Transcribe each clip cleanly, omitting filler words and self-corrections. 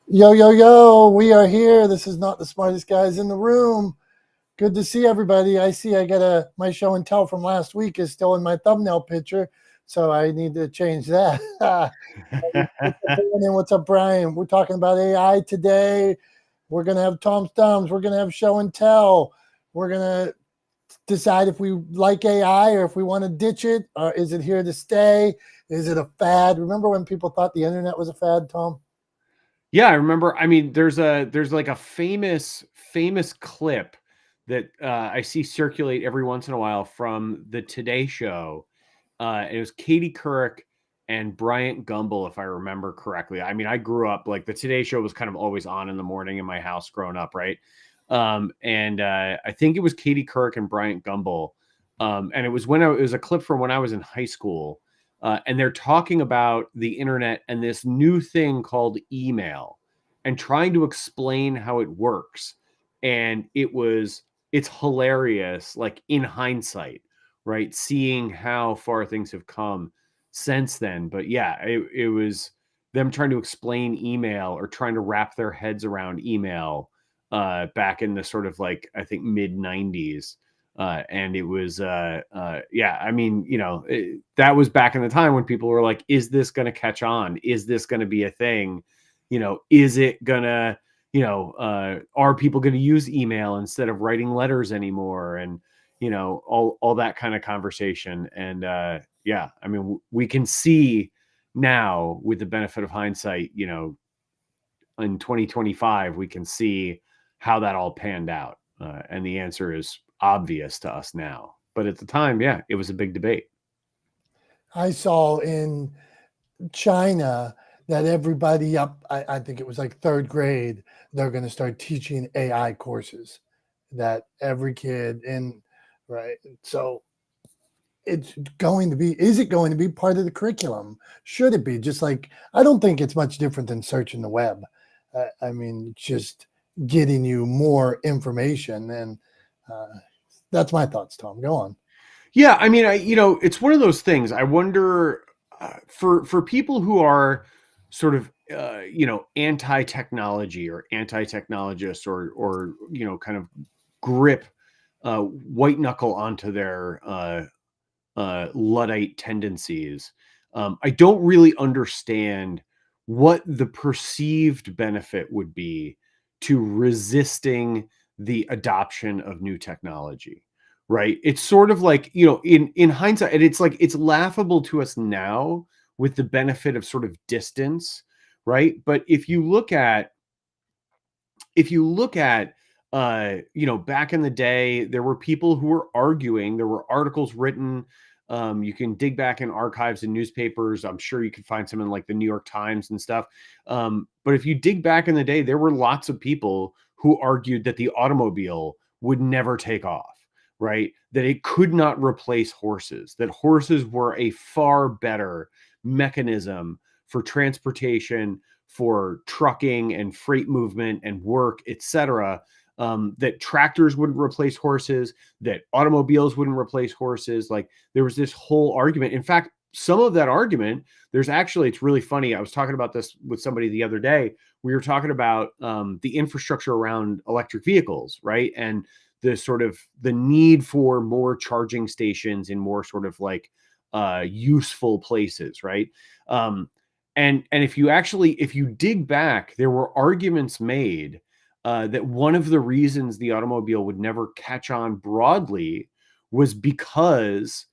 Yo, yo, yo, we are here. This is not the smartest guys in the room. Good to see everybody. I see I got my show and tell from last week is still in my thumbnail picture, so I need to change that. What's up, Brandon? What's up, Brian? We're talking about AI today. We're going to have Tom's Thumbs. We're going to have show and tell. We're going to decide if we like AI or if we want to ditch it, or is it here to stay? Is it a fad? Remember when people thought the internet was a fad, Tom? Yeah, I remember. I mean, there's like a famous clip that I see circulate every once in a while from the Today Show. It was Katie Couric and Bryant Gumbel, if I remember correctly. I mean, I grew up like the Today Show was kind of always on in the morning in my house growing up, right? I think it was Katie Couric and Bryant Gumbel, and it was a clip from when I was in high school. And they're talking about the internet and this new thing called email and trying to explain how it works. And it's hilarious, like in hindsight, right? Seeing how far things have come since then. But yeah, it was them trying to explain email or trying to wrap their heads around email back in the sort of like, I think mid 90s. And it was, yeah, I mean, that was back in the time when people were like, is this going to catch on? Is this going to be a thing? Is it going to, are people going to use email instead of writing letters anymore? And, all that kind of conversation. And, yeah, I mean, we can see now with the benefit of hindsight, in 2025, we can see how that all panned out. And the answer is obvious to us now. But at the time, yeah, it was a big debate. I saw in China that everybody I think it was like third grade, they're going to start teaching AI courses that every kid right. So is it going to be part of the curriculum? Should it be? Just like, I don't think it's much different than searching the web. I mean, just getting you more information. And that's my thoughts, Tom. Go on. Yeah, I mean, it's one of those things. I wonder for people who are sort of anti-technology or anti-technologists or kind of grip white knuckle onto their Luddite tendencies. I don't really understand what the perceived benefit would be to resisting the adoption of new technology. Right. It's sort of like, in hindsight, and it's like, it's laughable to us now with the benefit of sort of distance. Right. But if you look at, back in the day, there were people who were arguing, there were articles written. You can dig back in archives and newspapers. I'm sure you can find some in like the New York Times and stuff. But if you dig back in the day, there were lots of people who argued that the automobile would never take off. Right? That it could not replace horses, that horses were a far better mechanism for transportation, for trucking and freight movement and work, etc. That tractors wouldn't replace horses, that automobiles wouldn't replace horses. Like there was this whole argument. In fact, some of that argument, it's really funny. I was talking about this with somebody the other day. We were talking about the infrastructure around electric vehicles, right? And the need for more charging stations in more sort of like useful places, right? And if you dig back, there were arguments made that one of the reasons the automobile would never catch on broadly was because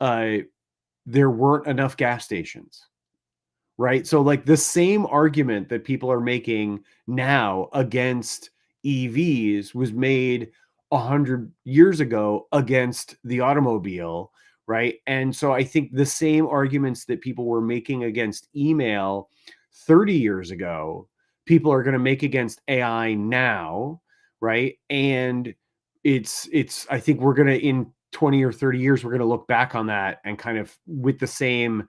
there weren't enough gas stations, right? So like the same argument that people are making now against EVs was made 100 years ago against the automobile, right? And so I think the same arguments that people were making against email 30 years ago, people are going to make against AI now, right? And it's I think we're going to, in 20 or 30 years, we're going to look back on that and kind of with the same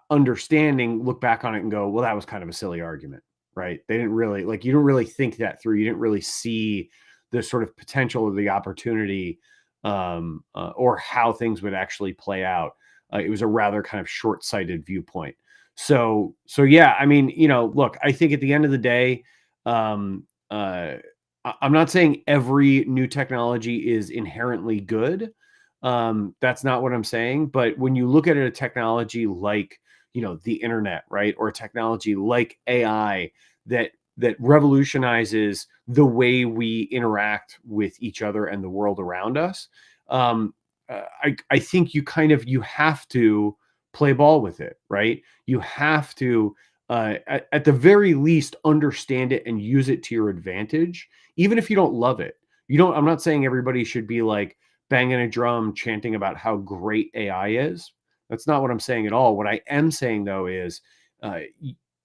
understanding, look back on it and go, well, that was kind of a silly argument, right? They didn't really you don't really think that through. You didn't really see the sort of potential or the opportunity or how things would actually play out. It was a rather kind of short-sighted viewpoint. So yeah, I mean, look, I think at the end of the day, um, I'm not saying every new technology is inherently good. That's not what I'm saying. But when you look at a technology like, the internet, right, or a technology like AI that revolutionizes the way we interact with each other and the world around us, um, I think you have to play ball with it, right? You have to, at the very least, understand it and use it to your advantage, even if you don't love it. I'm not saying everybody should be like banging a drum, chanting about how great AI is. That's not what I'm saying at all. What I am saying, though, is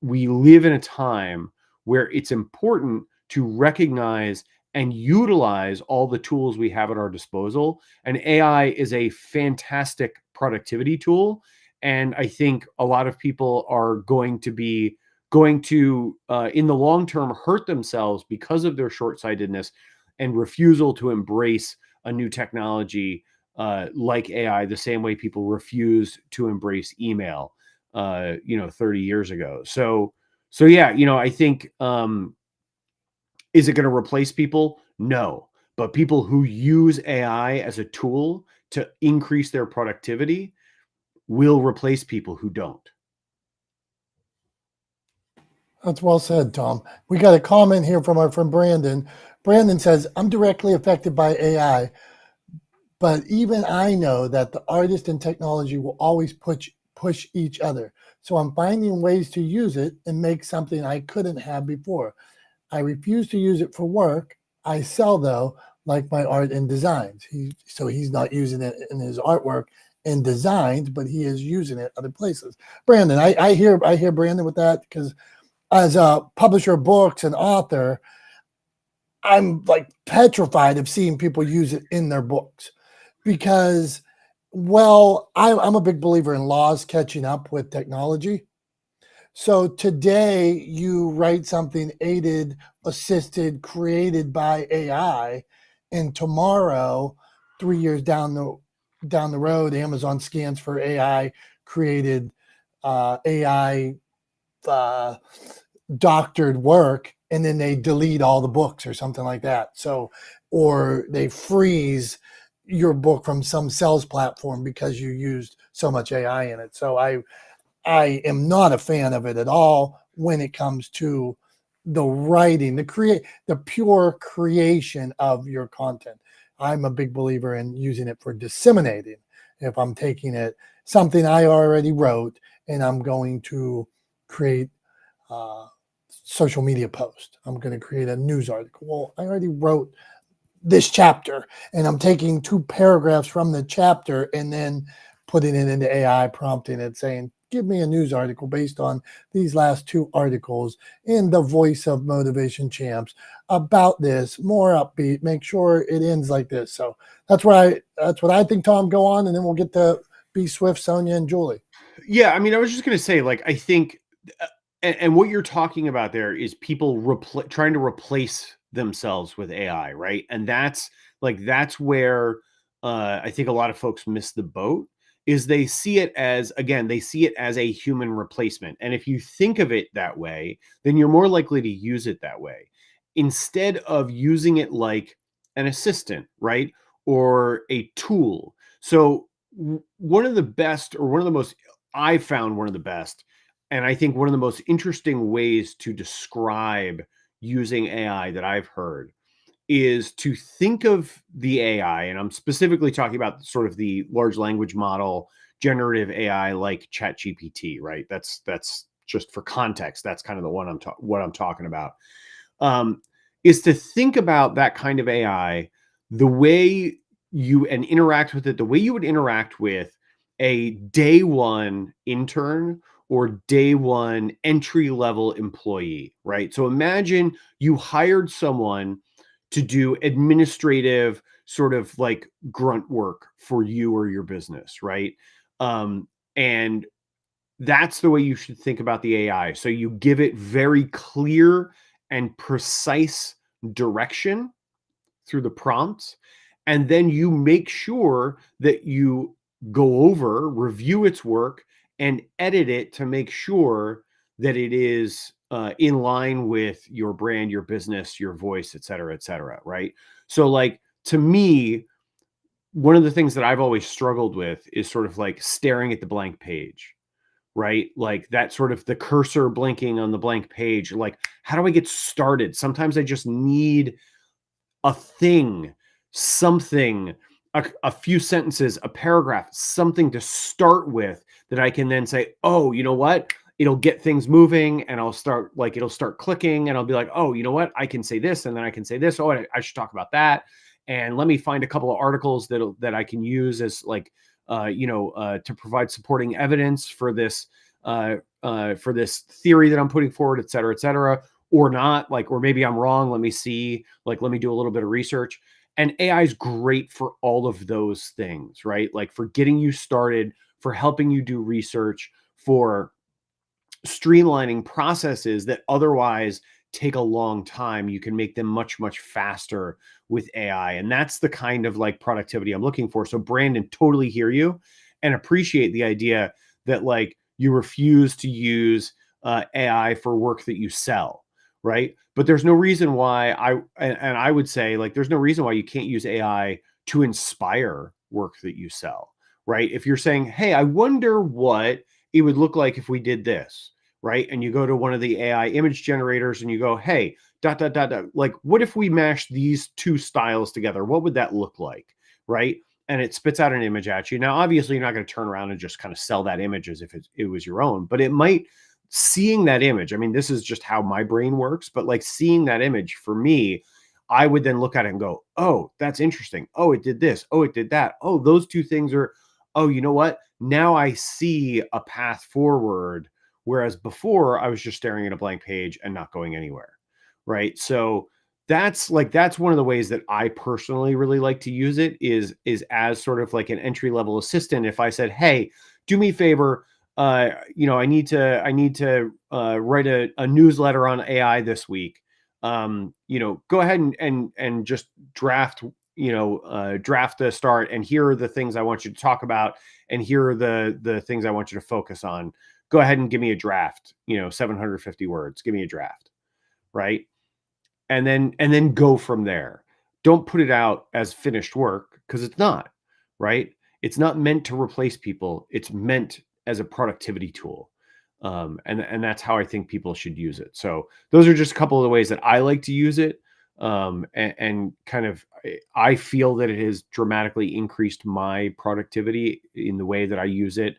we live in a time where it's important to recognize and utilize all the tools we have at our disposal. And AI is a fantastic productivity tool. And I think a lot of people are going to in the long term hurt themselves because of their short-sightedness and refusal to embrace a new technology like AI, the same way people refused to embrace email 30 years ago. So yeah, I think, is it going to replace people? No. But people who use AI as a tool to increase their productivity will replace people who don't. That's well said, Tom. We got a comment here from our friend Brandon. Brandon says, I'm directly affected by AI, but even I know that the artist and technology will always push each other. So I'm finding ways to use it and make something I couldn't have before. I refuse to use it for work. I sell, though, like my art and designs. So he's not using it in his artwork and designs, but he is using it other places. Brandon, I hear Brandon with that, because as a publisher of books and author, I'm like petrified of seeing people use it in their books because, well, I'm a big believer in laws catching up with technology. So today you write something aided, assisted, created by AI, and tomorrow, 3 years down the road, Amazon scans for AI created AI doctored work, and then they delete all the books or something like that. So, or they freeze your book from some sales platform because you used so much AI in it. So I am not a fan of it at all when it comes to the writing, the pure creation of your content. I'm a big believer in using it for disseminating. If I'm taking it, something I already wrote, and I'm going to create a social media post, I'm going to create a news article. Well, I already wrote this chapter, and I'm taking 2 paragraphs from the chapter and then putting it into AI, prompting it, saying, give me a news article based on these last 2 articles in the voice of Motivation Champs about this, more upbeat, make sure it ends like this. So that's what I think, Tom. Go on, and then we'll get to B Swift, Sonia, and Julie. Yeah, I mean, I was just going to say, like, I think, and what you're talking about there is people trying to replace themselves with AI, right? And that's where I think a lot of folks miss the boat. Is they see it as, again, they see it as a human replacement, and if you think of it that way, then you're more likely to use it that way instead of using it like an assistant, right, or a tool. So one of the best, or one of the most, I found one of the best, and I think one of the most interesting ways to describe using AI that I've heard is to think of the AI, and I'm specifically talking about sort of the large language model, generative AI like ChatGPT, right? That's just for context. That's kind of the one what I'm talking about. Um, is to think about that kind of AI the way interact with it, the way you would interact with a day one intern or day one entry level employee, right? So imagine you hired someone to do administrative sort of like grunt work for you or your business, right? And that's the way you should think about the AI. So you give it very clear and precise direction through the prompts, and then you make sure that you go over, review its work, and edit it to make sure that it is in line with your brand, your business, your voice, et cetera, right? So like, to me, one of the things that I've always struggled with is sort of like staring at the blank page, right? Like that sort of the cursor blinking on the blank page. Like, how do I get started? Sometimes I just need a thing, something, a few sentences, a paragraph, something to start with that I can then say, oh, you know what? It'll get things moving, and it'll start clicking, and I'll be like, oh, you know what? I can say this, and then I can say this. Oh, I should talk about that. And let me find a couple of articles that I can use as like, to provide supporting evidence for this theory that I'm putting forward, et cetera, or not, like, or maybe I'm wrong. Let me see, like, let me do a little bit of research. And AI is great for all of those things, right? Like for getting you started, for helping you do research, for streamlining processes that otherwise take a long time. You can make them much, much faster with AI. And that's the kind of like productivity I'm looking for. So Brandon, totally hear you and appreciate the idea that like you refuse to use AI for work that you sell, right? But there's no reason why I would say like, there's no reason why you can't use AI to inspire work that you sell, right? If you're saying, hey, I wonder what it would look like if we did this, right? And you go to one of the AI image generators and you go, hey, ... Like, what if we mash these two styles together? What would that look like, right? And it spits out an image at you. Now, obviously, you're not going to turn around and just kind of sell that image as if it was your own, but it might, seeing that image, I mean, this is just how my brain works, but like seeing that image for me, I would then look at it and go, oh, that's interesting. Oh, it did this. Oh, it did that. Oh, those two things are, oh, you know what? Now I see a path forward. Whereas before I was just staring at a blank page and not going anywhere. Right. So that's one of the ways that I personally really like to use it is as sort of like an entry level assistant. If I said, hey, do me a favor, I need to write a newsletter on AI this week. Go ahead and just draft, draft the start, and here are the things I want you to talk about, and here are the things I want you to focus on. Go ahead and give me a draft, 750 words, give me a draft, right? And then go from there. Don't put it out as finished work, because it's not, right? It's not meant to replace people. It's meant as a productivity tool. And that's how I think people should use it. So those are just a couple of the ways that I like to use it. And kind of, I feel that it has dramatically increased my productivity in the way that I use it,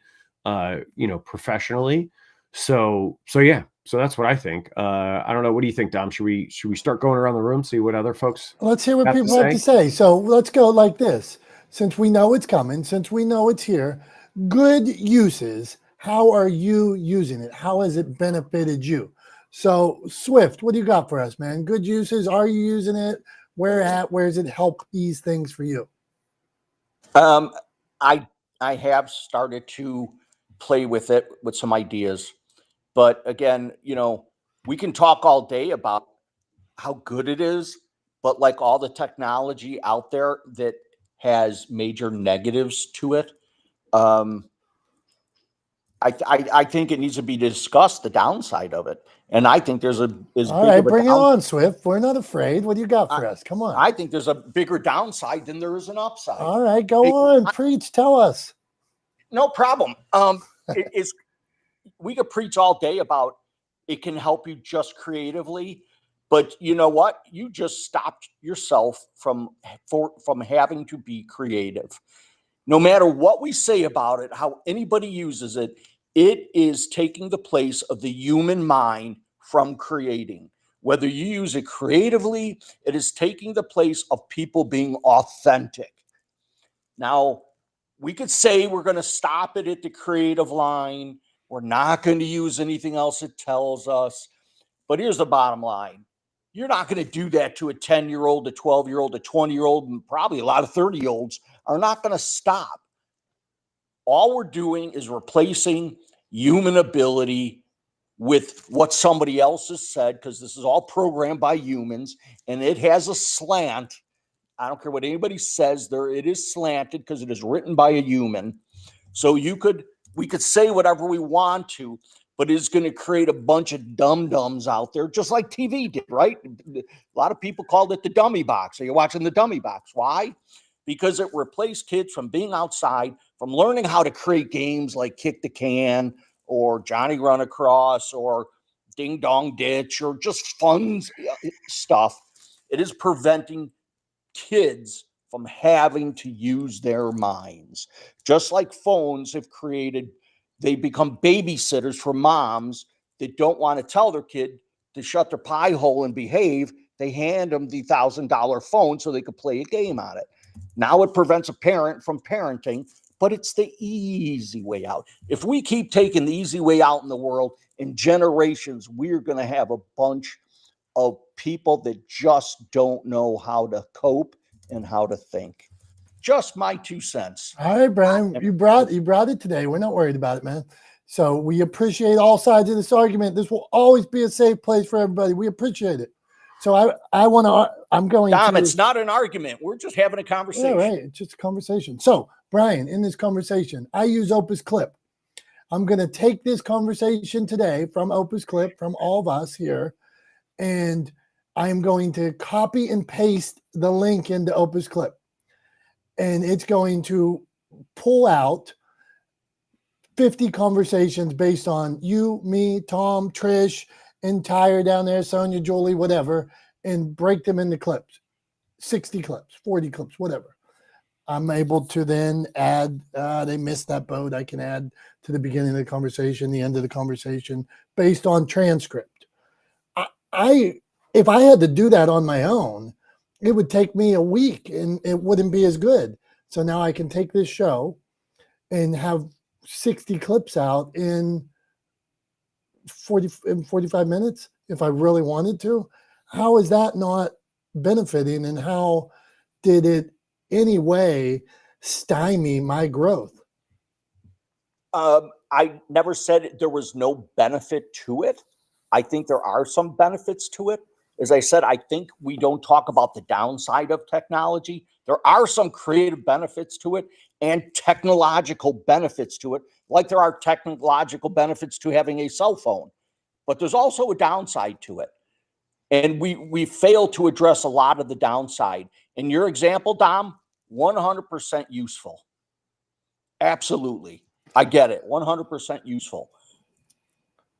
professionally. So yeah, so that's what I think. I don't know. What do you think, Dom? Should we start going around the room, see what other folks Let's hear what have to people have say? to say. So let's go like this. Since we know it's coming, since we know it's here, good uses. How are you using it? How has it benefited you? So Swift, what do you got for us, man? Good uses. Are you using it? Where does it help ease things for you? I have started to play with it with some ideas, but again, we can talk all day about how good it is, but like all the technology out there that has major negatives to it, I think it needs to be discussed, the downside of it, and I think there's All right, bring it on, Swift. We're not afraid. What do you got for us? Come on. I think there's a bigger downside than there is an upside. All right, go on, preach. Tell us. No problem. We could preach all day about it can help you just creatively, but you know what? You just stopped yourself from having to be creative. No matter what we say about it, how anybody uses it, it is taking the place of the human mind from creating. Whether you use it creatively, it is taking the place of people being authentic. Now, we could say we're going to stop it at the creative line. We're not going to use anything else it tells us. But here's the bottom line. You're not going to do that to a 10-year-old, a 12-year-old, a 20-year-old, and probably a lot of 30-year-olds are not going to stop. All we're doing is replacing human ability with what somebody else has said, because this is all programmed by humans, and it has a slant. I don't care what anybody says, it is slanted because it is written by a human. So you could We could say whatever we want to, but it's going to create a bunch of dum-dums out there, just like TV did, right? A lot of people called it the dummy box. So you're watching the dummy box. Why? Because it replaced kids from being outside, from learning how to create games like Kick the Can or Johnny Run Across or Ding Dong Ditch or just fun stuff. It is preventing kids from having to use their minds. Just like phones have created, they become babysitters for moms that don't want to tell their kid to shut their pie hole and behave. They hand them the $1,000 phone so they could play a game on it. Now it prevents a parent from parenting, but it's the easy way out. If we keep taking the easy way out in the world, in generations, we're going to have a bunch of people that just don't know how to cope and how to think. Just my 2 cents. All right, Brian, you brought it today. We're not worried about it, man. So we appreciate all sides of this argument. This will always be a safe place for everybody. We appreciate it. So I'm going Dom, to. it's not an argument. We're just having a conversation. Yeah, right. It's just a conversation. So, Brian, in this conversation, I use Opus Clip. I'm going to take this conversation today from Opus Clip, from all of us here, and I'm going to copy and paste the link into Opus Clip. And it's going to pull out 50 conversations based on you, me, Tom, Trish, and Tyre down there, Sonia, Julie, whatever, and break them into clips. 60 clips, 40 clips, whatever. I'm able to then add, they missed that boat. I can add to the beginning of the conversation, the end of the conversation, based on transcript. If I had to do that on my own, it would take me a week and it wouldn't be as good. So now I can take this show and have 60 clips out in 45 minutes if I really wanted to. How is that not benefiting, and how did it any way stymie my growth? I never said there was no benefit to it. I think there are some benefits to it. As I said, I think we don't talk about the downside of technology. There are some creative benefits to it and technological benefits to it, like there are technological benefits to having a cell phone. But there's also a downside to it. And we fail to address a lot of the downside. In your example, Dom, 100% useful. Absolutely. I get it. 100% useful.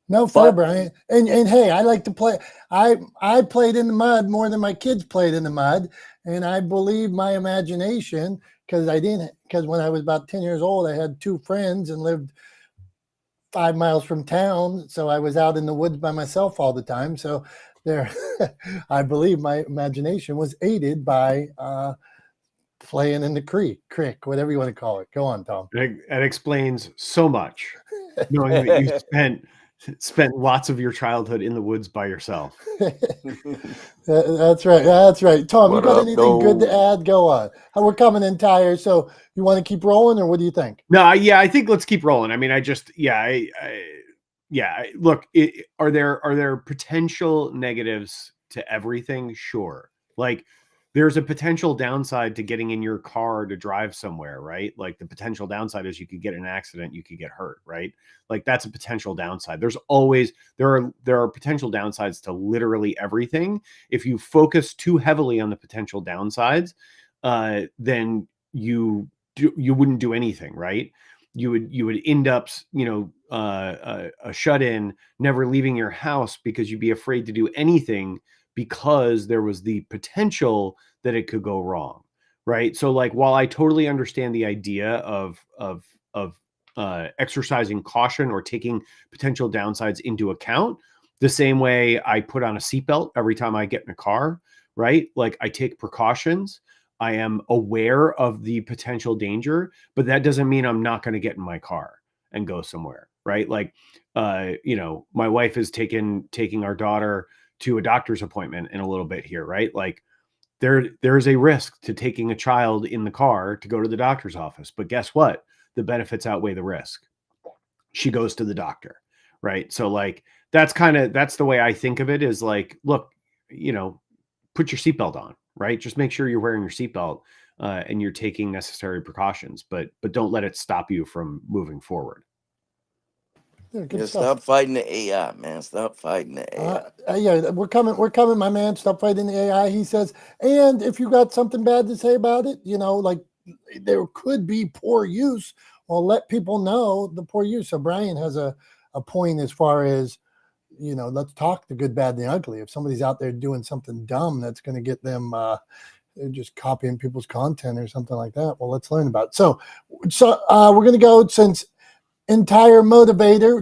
No, fair, Brian. And hey, I like to play. I played in the mud more than my kids played in the mud. And I believe my imagination, because when I was about 10 years old, I had 2 friends and lived 5 miles from town. So I was out in the woods by myself all the time. So I believe my imagination was aided by playing in the creek, whatever you want to call it. Go on, Tom. That explains so much, knowing that you spent lots of your childhood in the woods by yourself. That's right. That's right. Tom, you got anything good to add? Go on. We're coming in tired, so you want to keep rolling, or what do you think? No, yeah, I think let's keep rolling. I mean, look, are there potential negatives to everything? Sure. Like, there's a potential downside to getting in your car to drive somewhere, right? Like, the potential downside is you could get in an accident, you could get hurt, right? Like, that's a potential downside. There are potential downsides to literally everything. If you focus too heavily on the potential downsides, then you wouldn't do anything, right? You would end up, a shut-in, never leaving your house because you'd be afraid to do anything because there was the potential that it could go wrong, right? So, like, while I totally understand the idea of exercising caution or taking potential downsides into account, the same way I put on a seatbelt every time I get in a car, right? Like, I take precautions. I am aware of the potential danger, but that doesn't mean I'm not going to get in my car and go somewhere, right? Like, my wife is taking our daughter to a doctor's appointment in a little bit here, right? Like, there's a risk to taking a child in the car to go to the doctor's office, but guess what? The benefits outweigh the risk. She goes to the doctor, right? So, like, that's the way I think of it, is like, look, put your seatbelt on, right? Just make sure you're wearing your seatbelt and you're taking necessary precautions, but don't let it stop you from moving forward. Yeah, good Yeah, stuff. stop fighting the AI, man. Stop fighting the AI. Yeah, we're coming, my man. Stop fighting the AI. He says, and if you got something bad to say about it, like there could be poor use. Well, let people know the poor use. So Brian has a point as far as, let's talk the good, bad, and the ugly. If somebody's out there doing something dumb that's going to get them they're just copying people's content or something like that, well, let's learn about it. So we're going to go, since entire motivator,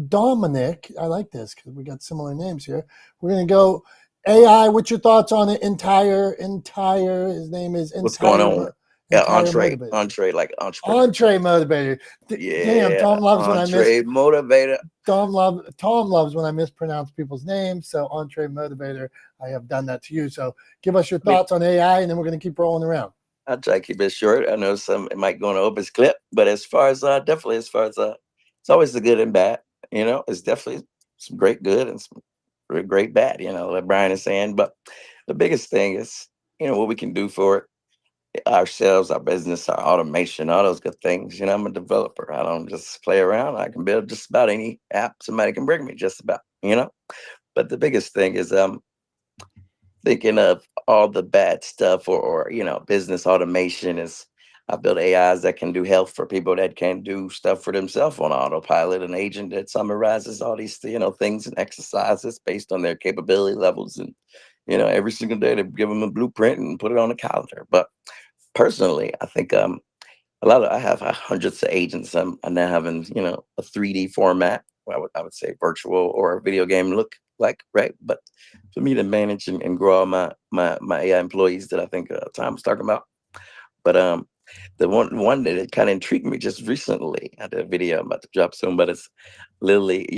Dominick. I like this because we got similar names here. We're going to go AI. What's your thoughts on it? Entire. His name is Entire. What's going on? Yeah, entree, like entrepreneur. Entree motivator. Yeah, damn, Tom loves when I entree motivator. Tom loves when I mispronounce people's names. So entree motivator, I have done that to you. So give us your thoughts on AI, and then we're going to keep rolling around. I'll try to keep it short. I know it might go on an open clip, but as far as it's always the good and bad. It's definitely some great good and some great bad. Like Brian is saying. But the biggest thing is, what we can do for ourselves, our business, our automation, all those good things. I'm a developer. I don't just play around. I can build just about any app somebody can bring me. Just about. But the biggest thing is thinking of all the bad stuff or business automation is I built AIs that can do health for people that can't do stuff for themselves on autopilot, an agent that summarizes all these things and exercises based on their capability levels, and every single day they give them a blueprint and put it on the calendar. But personally, I think I have hundreds of agents. I'm now having a 3D format. I would say virtual or a video game look like, right? But for me to manage and grow all my AI employees that I think Tom was talking about. But the one that kind of intrigued me just recently, I did a video I'm about to drop soon, but it's literally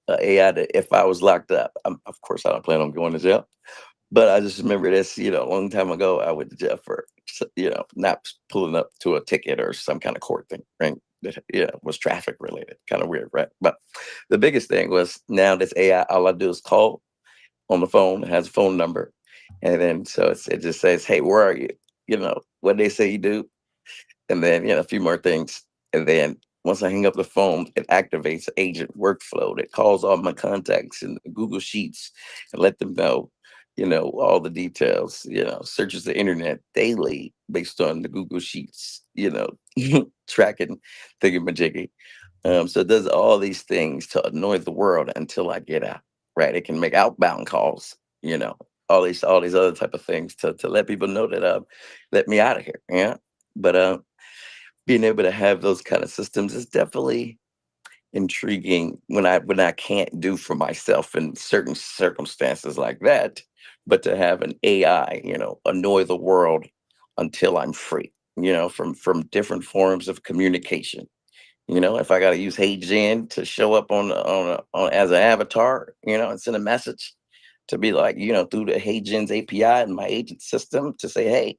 AI that if I was locked up, of course I don't plan on going to jail. But I just remember this, a long time ago, I went to jail for, not pulling up to a ticket or some kind of court thing, right? That was traffic related, kind of weird, right? But the biggest thing was now this AI, all I do is call on the phone, it has a phone number. And then so it just says, hey, where are you? What they say you do. And then, a few more things. And then once I hang up the phone, it activates agent workflow that calls all my contacts in Google Sheets and let them know, all the details, searches the internet daily based on the Google Sheets, tracking thingamajiggy. So it does all these things to annoy the world until I get out, right? It can make outbound calls, all these other type of things to let people know that let me out of here. Yeah. But being able to have those kind of systems is definitely intriguing when I can't do for myself in certain circumstances like that, but to have an AI, annoy the world until I'm free, from different forms of communication. If I got to use Hey Jen to show up on as an avatar, and send a message to be like, through the Hey Jen's API and my agent system to say, hey,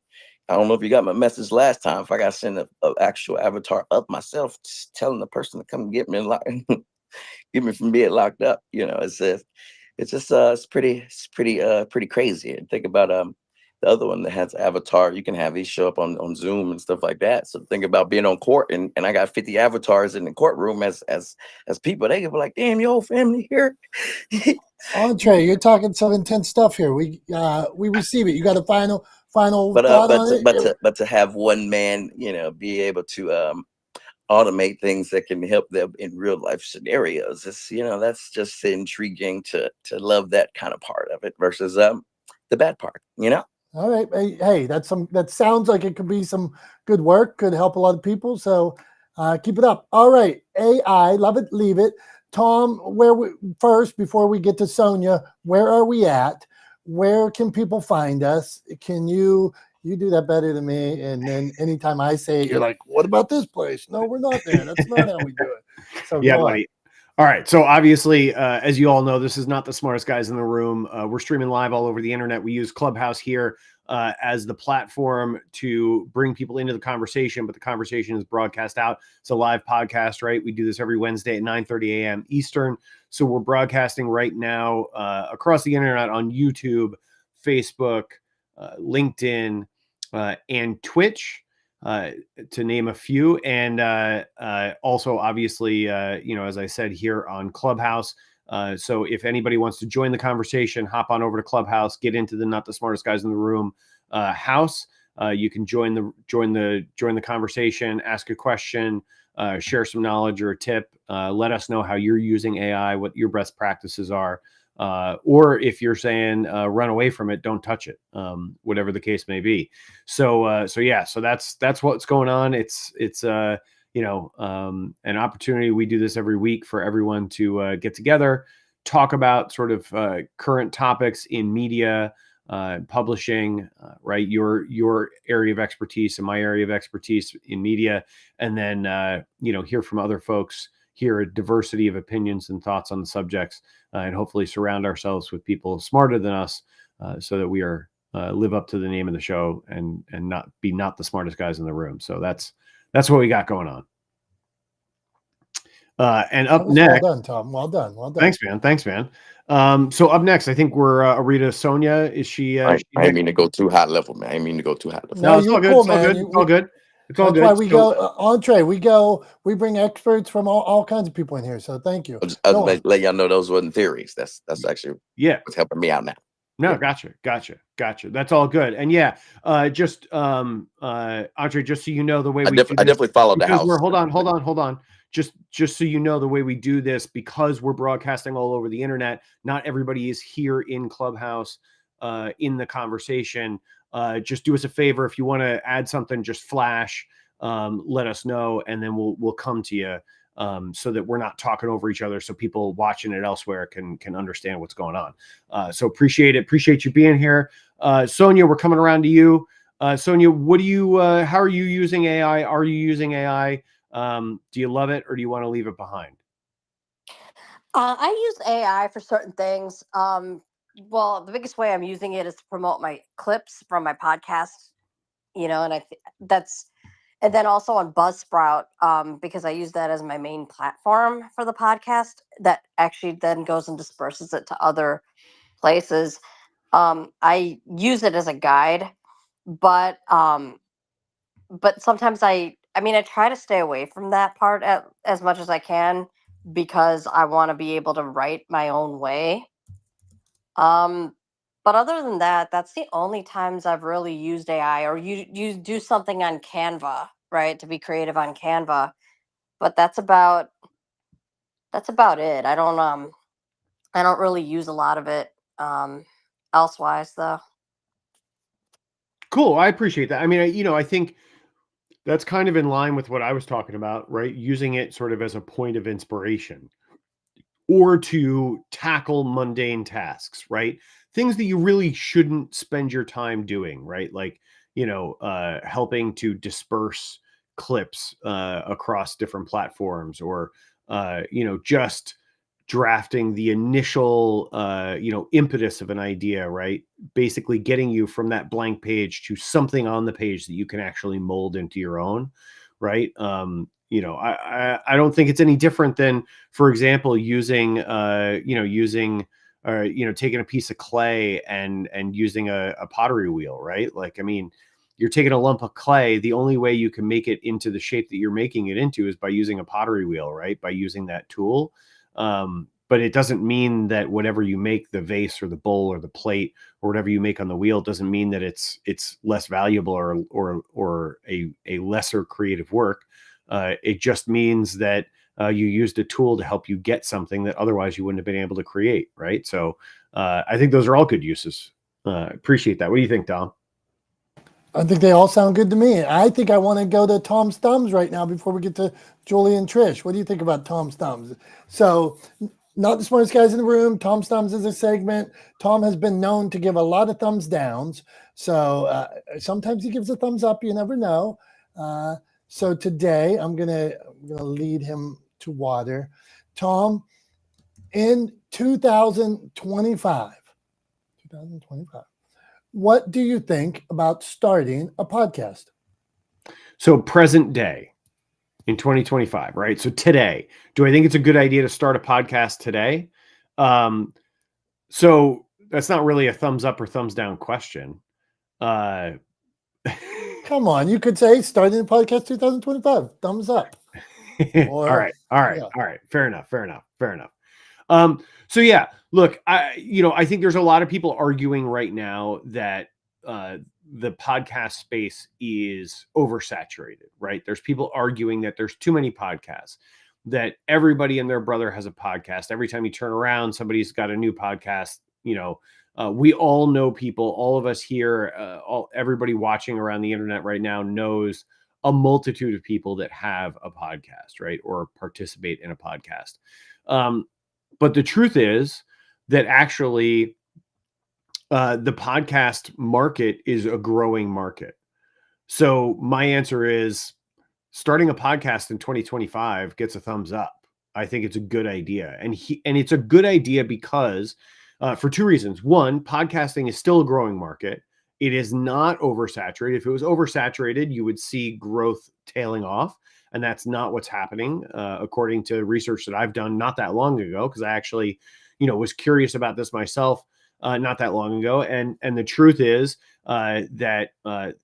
I don't know if you got my message last time. If I got to send an actual avatar up myself, just telling the person to come get me and get me from being locked up, it's pretty crazy. And think about the other one that has avatar. You can have these show up on Zoom and stuff like that. So think about being on court and I got 50 avatars in the courtroom as people. They can be like, damn, your whole family here. Entree, you're talking some intense stuff here. We receive it. You got a final but thought on it? but to have one man, be able to automate things that can help them in real life scenarios. It's that's just intriguing to love that kind of part of it versus the bad part. All right. Hey, that sounds like it could be some good work, could help a lot of people. So keep it up. All right. AI, love it, leave it. Tom, first, before we get to Sonia, where are we at? Where can people find us? Can you do that better than me? And then anytime I say it, you're like, what about this place? No, we're not there. That's not how we do it. So yeah, go buddy. All right. So obviously, as you all know, this is not the smartest guys in the room. We're streaming live all over the internet. We use Clubhouse here as the platform to bring people into the conversation, but the conversation is broadcast out. It's a live podcast, right? We do this every Wednesday at 9:30 a.m. Eastern. So we're broadcasting right now across the internet on YouTube, Facebook, LinkedIn, and Twitch. to name a few. And also, obviously, as I said, here on Clubhouse. So if anybody wants to join the conversation, hop on over to Clubhouse, get into the Not the Smartest Guys in the Room house. You can join the conversation, ask a question, share some knowledge or a tip. Let us know how you're using AI, what your best practices are. Or if you're saying run away from it, don't touch it, whatever the case may be. So that's what's going on. It's an opportunity. We do this every week for everyone to get together, talk about sort of current topics in media, publishing, right? Your area of expertise and my area of expertise in media, and then hear from other folks, hear a diversity of opinions and thoughts on the subjects, and hopefully surround ourselves with people smarter than us, so that we are live up to the name of the show and not the smartest guys in the room. So that's what we got going on. And up next, well done, Tom. Well done. Thanks, man. So up next, I think we're Arita Sonia. Is she? I ain't mean to go too high level, man. I ain't mean to go too high level. No, it's all good. Cool, it's all good. It's all good. It's all good. That's why we go entree. We bring experts from all kinds of people in here. So thank you. I was let y'all know those wasn't theories. That's actually what's helping me out now. No, gotcha. That's all good. And just Andre, just so you know the way I definitely followed the house. Hold on. Just so you know the way we do this, because we're broadcasting all over the internet. Not everybody is here in Clubhouse in the conversation. Just do us a favor. If you want to add something, just flash, let us know, and then we'll come to you, so that we're not talking over each other, so people watching it elsewhere can understand what's going on. So appreciate it. Appreciate you being here. Sonia, we're coming around to you. Sonia, how are you using AI? Are you using AI? Do you love it, or do you want to leave it behind? I use AI for certain things. Well, the biggest way I'm using it is to promote my clips from my podcast, and then also on Buzzsprout, because I use that as my main platform for the podcast, that actually then goes and disperses it to other places. I use it as a guide, but sometimes I try to stay away from that part as much as I can, because I want to be able to write my own way. But other than that, that's the only times I've really used AI. Or you do something on Canva, right, to be creative on Canva. But that's about it. I don't really use a lot of it elsewise, though. Cool. I appreciate that. I mean, I think that's kind of in line with what I was talking about, right? Using it sort of as a point of inspiration, or to tackle mundane tasks, right? Things that you really shouldn't spend your time doing, right? Like, helping to disperse clips across different platforms, or, just drafting the initial, impetus of an idea, right? Basically getting you from that blank page to something on the page that you can actually mold into your own, right? I don't think it's any different than, for example, taking a piece of clay and using a pottery wheel, right? Like, I mean, you're taking a lump of clay. The only way you can make it into the shape that you're making it into is by using a pottery wheel, right? By using that tool. But it doesn't mean that whatever you make, the vase or the bowl or the plate or whatever you make on the wheel, doesn't mean that it's less valuable or a lesser creative work. It just means that you used a tool to help you get something that otherwise you wouldn't have been able to create, right? So I think those are all good uses. Appreciate that. What do you think, Dom? I think they all sound good to me. I think I want to go to Tom's Thumbs right now before we get to Julie and Trish. What do you think about Tom's Thumbs? So, not the smartest guys in the room. Tom's Thumbs is a segment. Tom has been known to give a lot of thumbs downs. So sometimes he gives a thumbs up. You never know. So today I'm gonna lead him to water. Tom, in 2025, what do you think about starting a podcast? So present day in 2025, right? So today, do I think it's a good idea to start a podcast today? So that's not really a thumbs up or thumbs down question. Because Come on, you could say starting the podcast 2025. Thumbs up. All right. Fair enough. So yeah, look, I think there's a lot of people arguing right now that the podcast space is oversaturated, right? There's people arguing that there's too many podcasts, that everybody and their brother has a podcast. Every time you turn around, somebody's got a new podcast. We all know people, all of us here, everybody watching around the internet right now knows a multitude of people that have a podcast, right? Or participate in a podcast. But the truth is that actually the podcast market is a growing market. So my answer is starting a podcast in 2025 gets a thumbs up. I think it's a good idea. And it's a good idea because for two reasons. One, podcasting is still a growing market. It is not oversaturated. If it was oversaturated, you would see growth tailing off. And that's not what's happening, according to research that I've done not that long ago, because I actually, was curious about this myself not that long ago. And the truth is that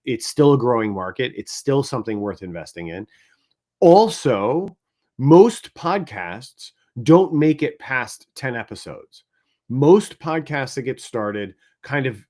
it's still a growing market. It's still something worth investing in. Also, most podcasts don't make it past 10 episodes. Most podcasts that get started kind of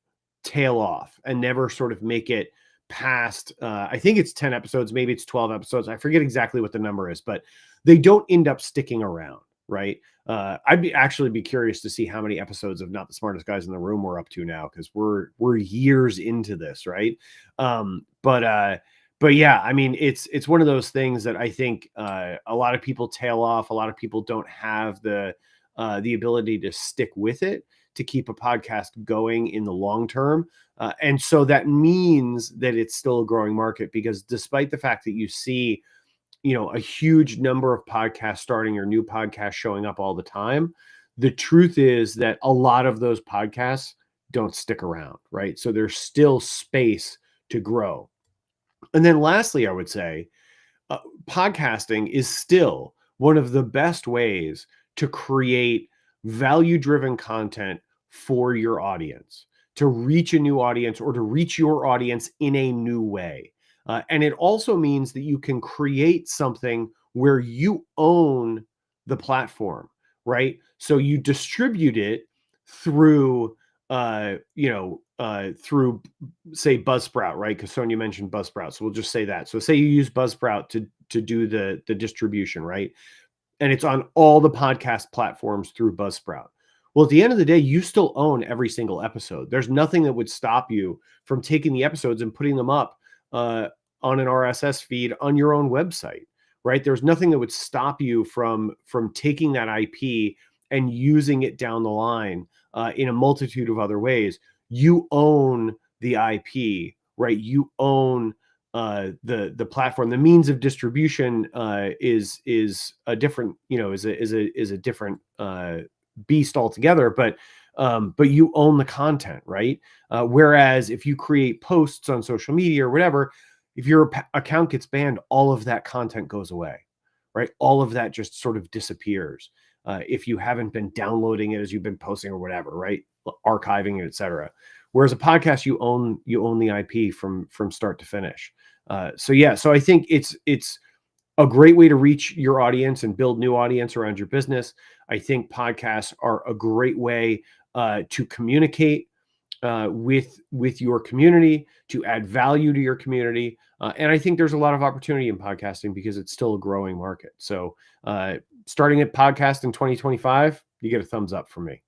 tail off and never sort of make it past, I think it's 10 episodes, maybe it's 12 episodes. I forget exactly what the number is, but they don't end up sticking around, right? I'd actually be curious to see how many episodes of Not the Smartest Guys in the Room we're up to now, because we're years into this, right? But yeah, I mean, it's one of those things that I think a lot of people tail off. A lot of people don't have the ability to stick with it, to keep a podcast going in the long term. And so that means that it's still a growing market, because despite the fact that you see, a huge number of podcasts starting or new podcasts showing up all the time, the truth is that a lot of those podcasts don't stick around, right? So there's still space to grow. And then lastly, I would say podcasting is still one of the best ways to create value-driven content for your audience, to reach a new audience or to reach your audience in a new way. And it also means that you can create something where you own the platform, right? So you distribute it through, through, say, Buzzsprout, right? Because Sonia mentioned Buzzsprout. So we'll just say that. So say you use Buzzsprout to do the distribution, right? And it's on all the podcast platforms through Buzzsprout. Well, at the end of the day, you still own every single episode. There's nothing that would stop you from taking the episodes and putting them up on an RSS feed on your own website, right? There's nothing that would stop you from taking that IP and using it down the line in a multitude of other ways. You own the IP, right? You own the platform. The means of distribution is a different, is a different beast altogether, but you own the content, right? Whereas if you create posts on social media or whatever, if your account gets banned, all of that content goes away, right? All of that just sort of disappears. If you haven't been downloading it as you've been posting or whatever, right? Archiving it, etc. Whereas a podcast, you own the IP from start to finish. So I think it's a great way to reach your audience and build new audience around your business. I think podcasts are a great way to communicate with your community, to add value to your community. And I think there's a lot of opportunity in podcasting because it's still a growing market. So starting a podcast in 2025, you get a thumbs up from me.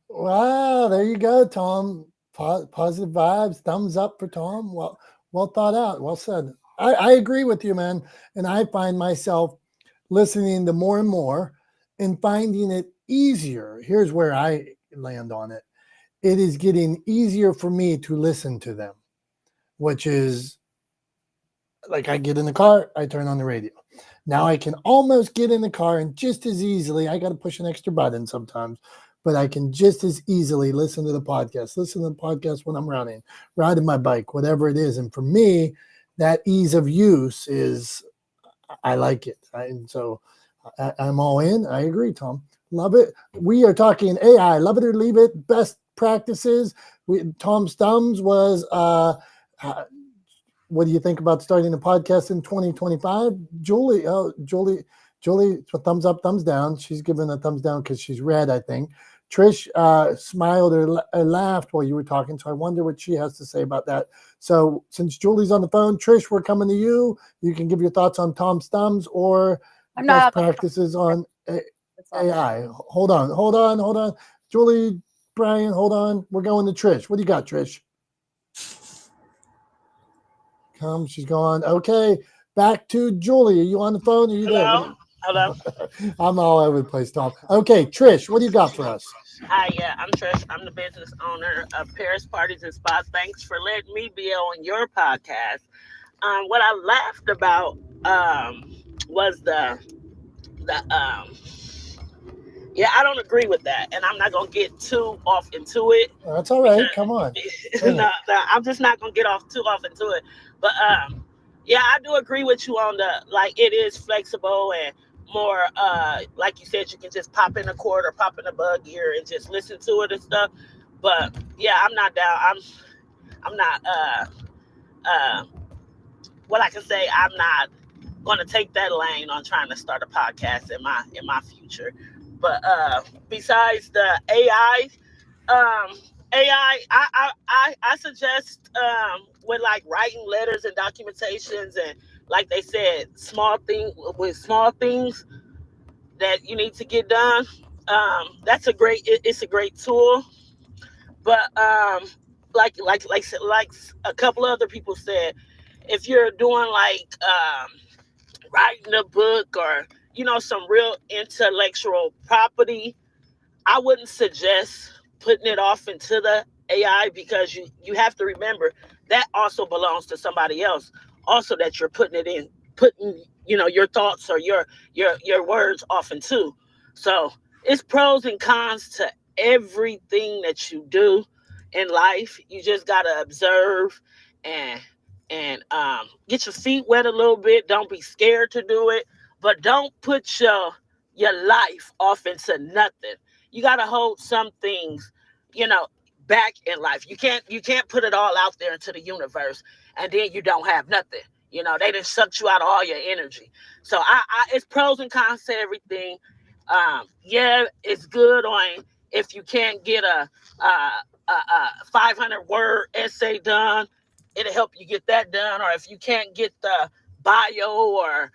Wow, there you go, Tom. Positive vibes, thumbs up for Tom. Well thought out, well said. I agree with you, man. And I find myself listening to more and more and finding it easier. Here's where I land on it. It is getting easier for me to listen to them, which is like I get in the car, I turn on the radio. Now I can almost get in the car and just as easily, I got to push an extra button sometimes, but I can just as easily listen to the podcast when I'm riding my bike, whatever it is. And for me, that ease of use is, I like it. And so I'm all in. I agree, Tom. Love it. We are talking AI. Love it or leave it. Best practice's. Tom's thumbs was what do you think about starting a podcast in 2025? Julie, thumbs up, thumbs down. She's giving a thumbs down because she's red, I think. Trish smiled or laughed while you were talking, so I wonder what she has to say about that. So since Julie's on the phone, Trish, we're coming to you. You can give your thoughts on Tom's thumbs or best practices on AI. Hold on. Julie, Brian, hold on. We're going to Trish. What do you got, Trish? She's gone. Okay, back to Julie. Are you on the phone? Are you there? Hello. I'm all over the place, Tom. Okay, Trish, what do you got for us? Hi, I'm Trish. I'm the business owner of Paris Parties and Spa. Thanks for letting me be on your podcast. What I laughed about was the yeah, I don't agree with that, and I'm not gonna get too off into it. That's all right. Come on. No, I'm just not gonna get too off into it. But yeah, I do agree with you on the it is flexible and more like you said, you can just pop in a cord or pop in a bug ear and just listen to it and stuff. But yeah, I'm not down. I'm not what I can say. I'm not going to take that lane on trying to start a podcast in my future. But besides the AI, I suggest with writing letters and documentations and like they said, small things that you need to get done. That's it's a great tool. But like a couple other people said, if you're doing writing a book or some real intellectual property, I wouldn't suggest putting it off into the AI because you have to remember that also belongs to somebody else. Also, that you're putting your thoughts or your words off into. So it's pros and cons to everything that you do in life. You just gotta observe and get your feet wet a little bit. Don't be scared to do it, but don't put your life off into nothing. You got to hold some things, back in life. You can't put it all out there into the universe and then you don't have nothing. They just sucked you out of all your energy. So it's pros and cons to everything. Yeah, it's good on if you can't get a 500 word essay done, it'll help you get that done. Or if you can't get the bio or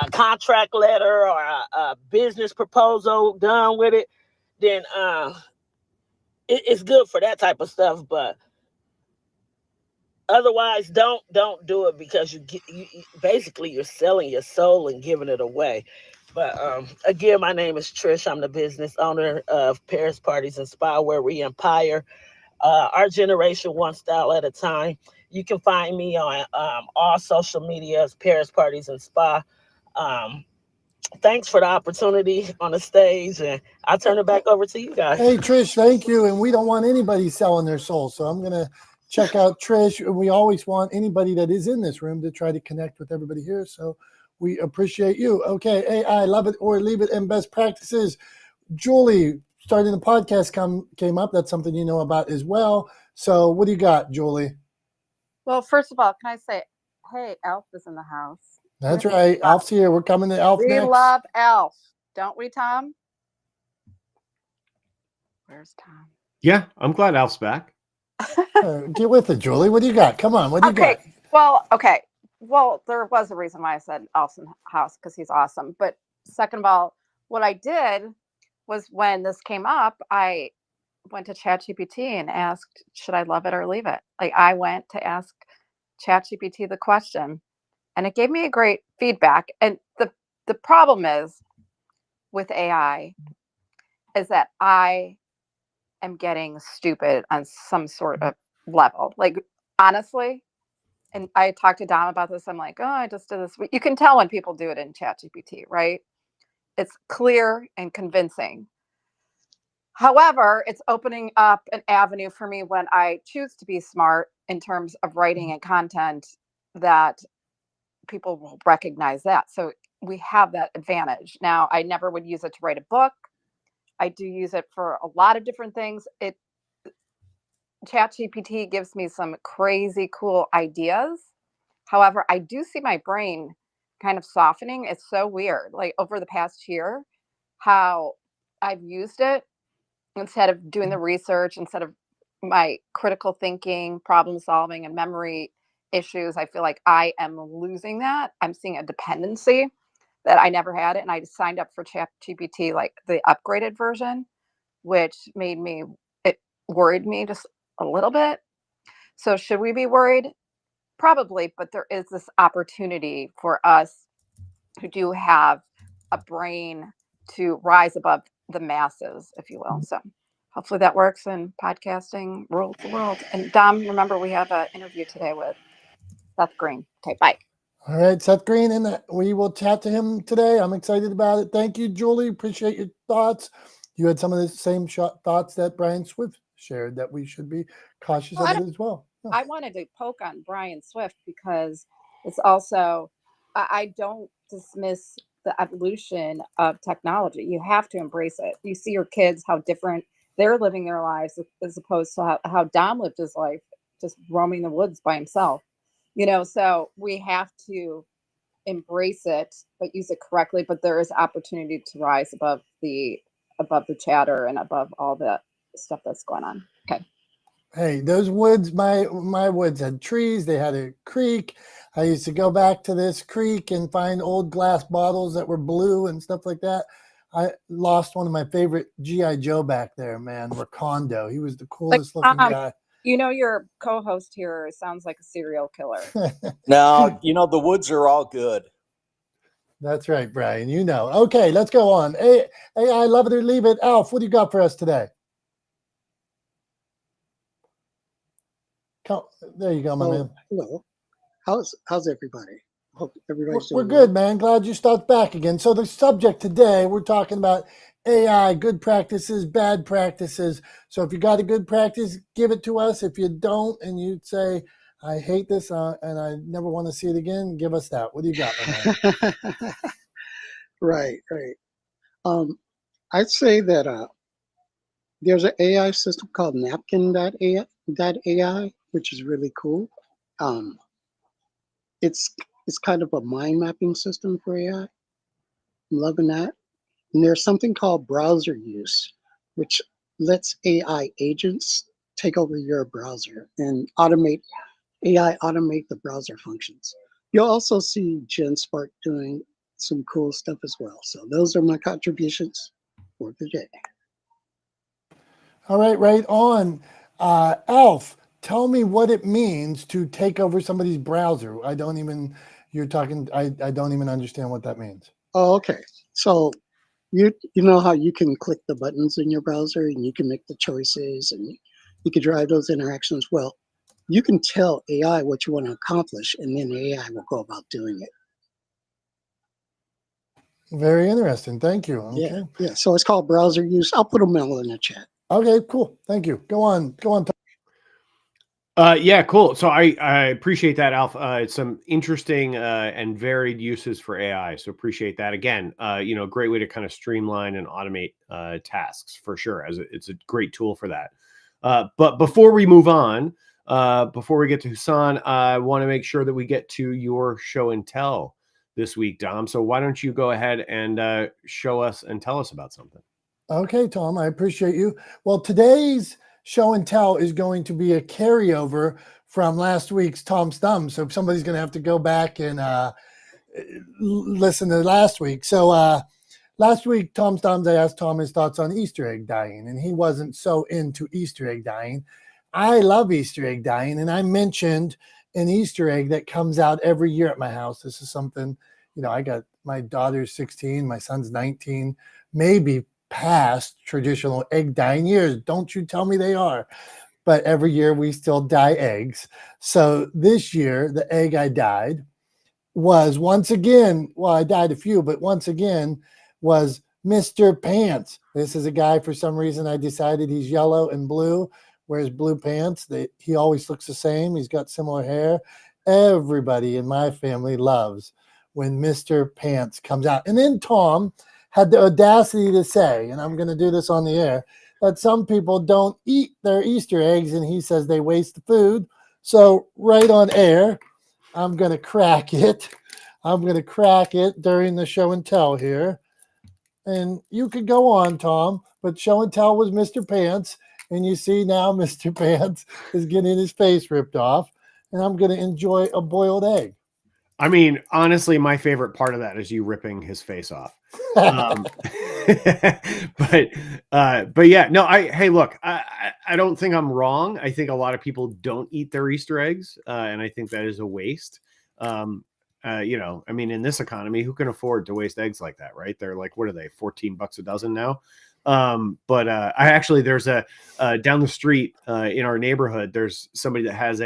a contract letter or a business proposal done with it, then it's good for that type of stuff. But otherwise, don't do it because you basically you're selling your soul and giving it away. But again, my name is Trish. I'm the business owner of Paris Parties and Spa, where we empire our generation one style at a time. You can find me on all social media as Paris Parties and Spa. Thanks for the opportunity on the stage, and I'll turn it back over to you guys. Hey, Trish, thank you. And we don't want anybody selling their soul. So I'm going to check out Trish. We always want anybody that is in this room to try to connect with everybody here. So we appreciate you. Okay, AI, love it or leave it, and best practices. Julie, starting the podcast came up. That's something you know about as well. So what do you got, Julie? Well, first of all, can I say, hey, Alf is in the house. That's right. Alf's here. We're coming to Alf next. We love Alf, don't we, Tom? Where's Tom? Yeah, I'm glad Alf's back. Get with it, Julie. What do you got? Come on. What do you got? Well, there was a reason why I said Alf's in the house, because he's awesome. But second of all, what I did was when this came up, I went to ChatGPT and asked, should I love it or leave it? I went to ask ChatGPT the question, and it gave me a great feedback. And the problem is with AI is that I am getting stupid on some sort of level. Honestly, and I talked to Dom about this. I'm like, oh, I just did this. You can tell when people do it in ChatGPT, right? It's clear and convincing. However, it's opening up an avenue for me when I choose to be smart in terms of writing and content that people will recognize that. So we have that advantage. Now, I never would use it to write a book. I do use it for a lot of different things. ChatGPT gives me some crazy cool ideas. However, I do see my brain kind of softening. It's so weird. Like over the past year, how I've used it instead of doing the research, instead of my critical thinking, problem solving, and memory issues, I feel like I am losing that. I'm seeing a dependency that I never had it. And I signed up for ChatGPT, like the upgraded version, which it worried me just a little bit. So should we be worried? Probably, but there is this opportunity for us who do have a brain to rise above the masses, if you will. So hopefully that works, and podcasting rules the world. And Dom, remember we have an interview today with Seth Green. Okay, bye. All right, Seth Green, and we will chat to him today. I'm excited about it. Thank you, Julie. Appreciate your thoughts. You had some of the same thoughts that Brian Swift shared, that we should be cautious of it as well. Yeah. I wanted to poke on Brian Swift because it's also, I don't dismiss the evolution of technology. You have to embrace it. You see your kids, how different they're living their lives as opposed to how Dom lived his life, just roaming the woods by himself. So we have to embrace it, but use it correctly. But there is opportunity to rise above the chatter and above all the stuff that's going on. Okay. Hey, those woods, my woods had trees. They had a creek. I used to go back to this creek and find old glass bottles that were blue and stuff like that. I lost one of my favorite G.I. Joe back there, man, Rakondo. He was the coolest looking guy. Your co-host here sounds like a serial killer. Now, the woods are all good. That's right, Brian. Okay, let's go on. Hey, I love it or leave it. Alf, what do you got for us today? There you go, my man. Hello. How's everybody? Hope everybody's We're doing good, man. Glad you stopped back again. So the subject today, we're talking about AI, good practices, bad practices. So if you got a good practice, give it to us. If you don't, and you say, I hate this and I never want to see it again, give us that. What do you got, my man? Right. I'd say that there's an AI system called napkin.ai, which is really cool. It's kind of a mind mapping system for AI. I'm loving that. And there's something called browser use, which lets AI agents take over your browser and automate the browser functions. You'll also see GenSpark doing some cool stuff as well. So those are my contributions for the day. All right on. Alf, tell me what it means to take over somebody's browser. I don't even understand what that means. Oh, okay. So you know how you can click the buttons in your browser and you can make the choices and you can drive those interactions. Well, you can tell AI what you want to accomplish, and then AI will go about doing it. Very interesting. Thank you. Okay. Yeah. So it's called browser use. I'll put them all in the chat. Okay, cool. Thank you. Go on. Yeah, cool. So I appreciate that, Alf. It's some interesting and varied uses for AI. So appreciate that. Again, great way to kind of streamline and automate tasks for sure. It's a great tool for that. But before we move on, before we get to Husan, I want to make sure that we get to your show and tell this week, Dom. So why don't you go ahead and show us and tell us about something? Okay, Tom, I appreciate you. Well, today's show and tell is going to be a carryover from last week's Tom's Thumbs. So somebody's going to have to go back and listen to last week. So last week, Tom's Thumbs, I asked Tom his thoughts on Easter egg dyeing, and he wasn't so into Easter egg dyeing. I love Easter egg dyeing, and I mentioned an Easter egg that comes out every year at my house. This is something, I got my daughter's 16, my son's 19, maybe past traditional egg dyeing years. Don't you tell me they are. But every year we still dye eggs. So this year, the egg I dyed was once again, well, I dyed a few, but once again was Mr. Pants. This is a guy, for some reason, I decided he's yellow and blue, wears blue pants. He always looks the same. He's got similar hair. Everybody in my family loves when Mr. Pants comes out. And then Tom had the audacity to say, and I'm going to do this on the air, that some people don't eat their Easter eggs, and he says they waste the food. So right on air, I'm going to crack it. I'm going to crack it during the show and tell here. And you could go on, Tom, but show and tell was Mr. Pants. And you see now Mr. Pants is getting his face ripped off. And I'm going to enjoy a boiled egg. I mean, honestly, my favorite part of that is you ripping his face off. But yeah, no, hey, look, I don't think I'm wrong. I think a lot of people don't eat their Easter eggs. And I think that is a waste. You know, I mean, in this economy, who can afford to waste eggs like that, right? They're like, what are they, $14 a dozen now? I actually, there's a down the street in our neighborhood, there's somebody that has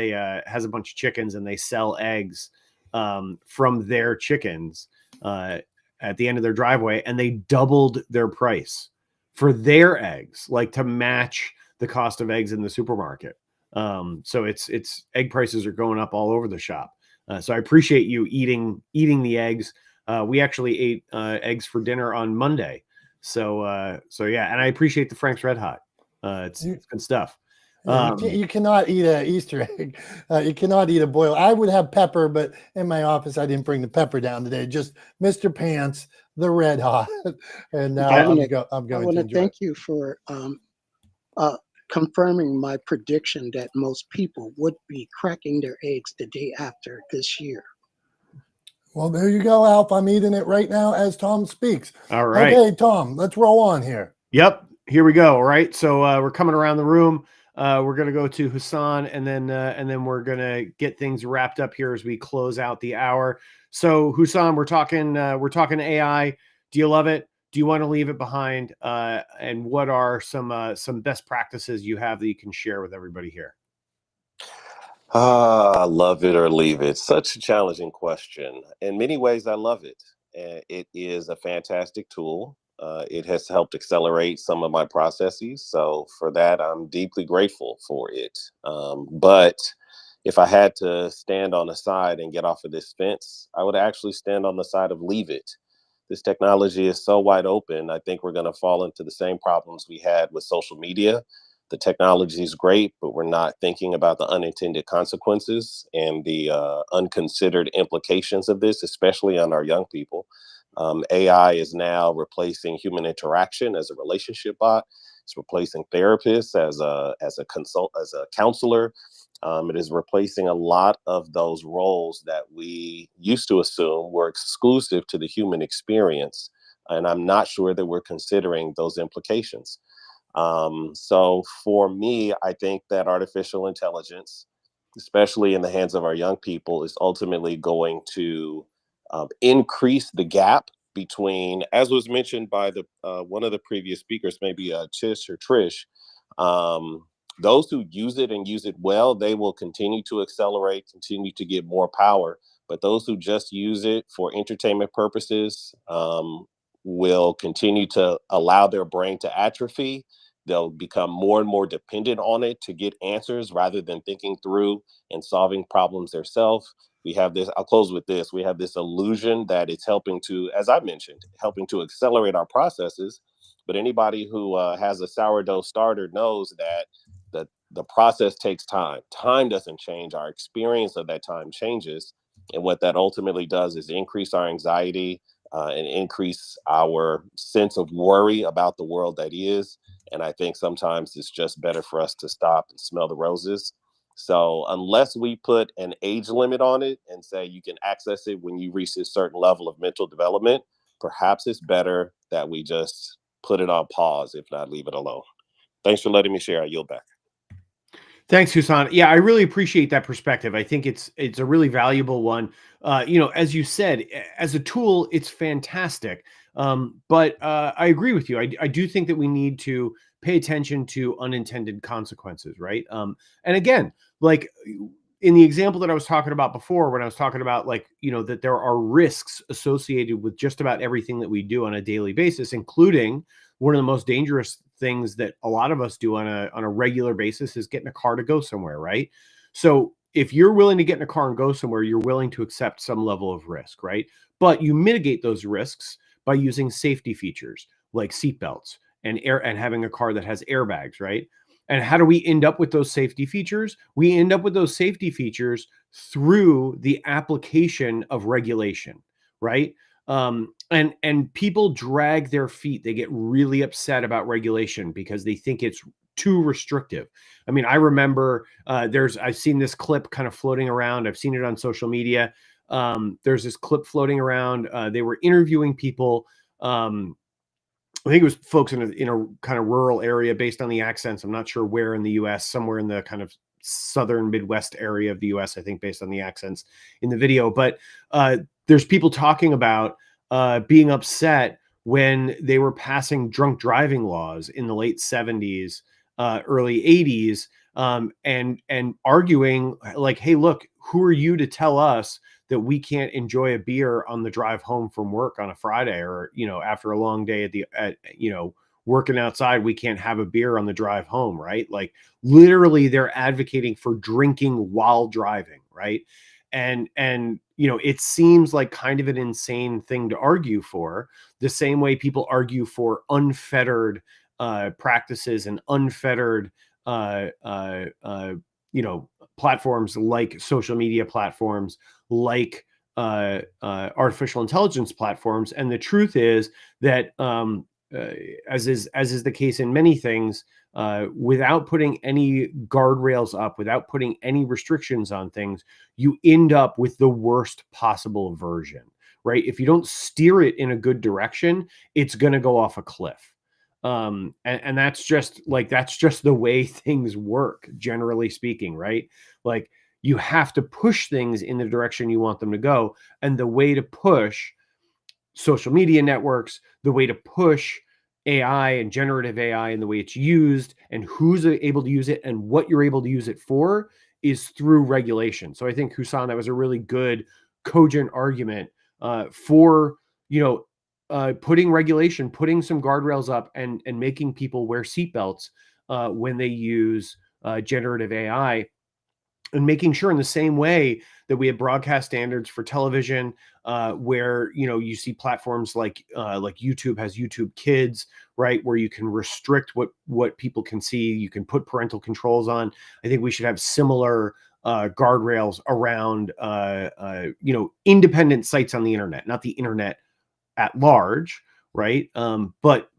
a bunch of chickens, and they sell eggs from their chickens at the end of their driveway, and they doubled their price for their eggs, like to match the cost of eggs in the supermarket. So it's egg prices are going up all over the shop. So I appreciate you eating the eggs. We actually ate eggs for dinner on Monday. So yeah, and I appreciate the Frank's Red Hot. It's good stuff. You cannot eat an Easter egg. You cannot eat a boil. I would have pepper, but in my office, I didn't bring the pepper down today. Just Mr. Pants, the Red Hot. And now I'm going to enjoy thank you for confirming my prediction that most people would be cracking their eggs the day after this year. Well, there you go, Alf. I'm eating it right now as Tom speaks. All right. Okay, Tom, let's roll on here. Yep. Here we go. All right. So we're coming around the room. We're going to go to Hassan, and then we're going to get things wrapped up here as we close out the hour. So Hassan, we're talking AI. Do you love it? Do you want to leave it behind? And what are some best practices you have that you can share with everybody here? Love it or leave it. Such a challenging question. In many ways, I love it. It is a fantastic tool. It has helped accelerate some of my processes. So for that, I'm deeply grateful for it. But if I had to stand on the side and get off of this fence, I would actually stand on the side of leave it. This technology is so wide open. I think we're going to fall into the same problems we had with social media. The technology is great, but we're not thinking about the unintended consequences and the unconsidered implications of this, especially on our young people. AI is now replacing human interaction as a relationship bot. It's replacing therapists as a counselor. It is replacing a lot of those roles that we used to assume were exclusive to the human experience. And I'm not sure that we're considering those implications. So for me, I think that artificial intelligence, especially in the hands of our young people, is ultimately going to increase the gap between, as was mentioned by the one of the previous speakers, maybe Tish or Trish. Those who use it and use it well, they will continue to accelerate, continue to get more power. But those who just use it for entertainment purposes will continue to allow their brain to atrophy. They'll become more and more dependent on it to get answers rather than thinking through and solving problems themselves. We have this, I'll close with this. We have this illusion that it's helping to, as I mentioned, helping to accelerate our processes. But anybody who has a sourdough starter knows that the process takes time. Time doesn't change. Our experience of that time changes. And what that ultimately does is increase our anxiety and increase our sense of worry about the world that is. And I think sometimes it's just better for us to stop and smell the roses. So unless we put an age limit on it and say you can access it when you reach a certain level of mental development, perhaps it's better that we just put it on pause, if not leave it alone. Thanks for letting me share. I yield back. Thanks, Hassan. Yeah, I really appreciate that perspective. I think it's a really valuable one. As you said, as a tool, it's fantastic. But I agree with you. I do think that we need to pay attention to unintended consequences, right? And again, like in the example that I was talking about before, when I was talking about that there are risks associated with just about everything that we do on a daily basis, including one of the most dangerous things that a lot of us do on a regular basis is get in a car to go somewhere, right? So if you're willing to get in a car and go somewhere, you're willing to accept some level of risk, right? But you mitigate those risks by using safety features like seatbelts and having a car that has airbags, right? And how do we end up with those safety features? We end up with those safety features through the application of regulation, right? And people drag their feet. They get really upset about regulation because they think it's too restrictive. I mean, I remember I've seen this clip kind of floating around. I've seen it on social media. There's this clip floating around. They were interviewing people. I think it was folks in a kind of rural area based on the accents. I'm not sure where in the US, somewhere in the kind of southern Midwest area of the US, I think, based on the accents in the video. But there's people talking about being upset when they were passing drunk driving laws in the late 70s, early 80s, and arguing like, hey, look, who are you to tell us that we can't enjoy a beer on the drive home from work on a Friday, or, after a long day at working outside, we can't have a beer on the drive home, right? Like, literally they're advocating for drinking while driving, right? And it seems like kind of an insane thing to argue for, the same way people argue for unfettered practices and unfettered platforms like social media platforms, like artificial intelligence platforms. And the truth is that, as is the case in many things, without putting any guardrails up, without putting any restrictions on things, you end up with the worst possible version, right? If you don't steer it in a good direction, it's going to go off a cliff. And that's just the way things work, generally speaking, right? Like, you have to push things in the direction you want them to go. And the way to push social media networks, the way to push AI and generative AI and the way it's used and who's able to use it and what you're able to use it for is through regulation. So I think, Husan, that was a really good, cogent argument for, putting regulation, putting some guardrails up, and making people wear seatbelts when they use generative AI, and making sure, in the same way that we have broadcast standards for television, where you see platforms like YouTube has YouTube Kids, right, where you can restrict what people can see. You can put parental controls on. I think we should have similar guardrails around independent sites on the internet, not the internet at large, right? But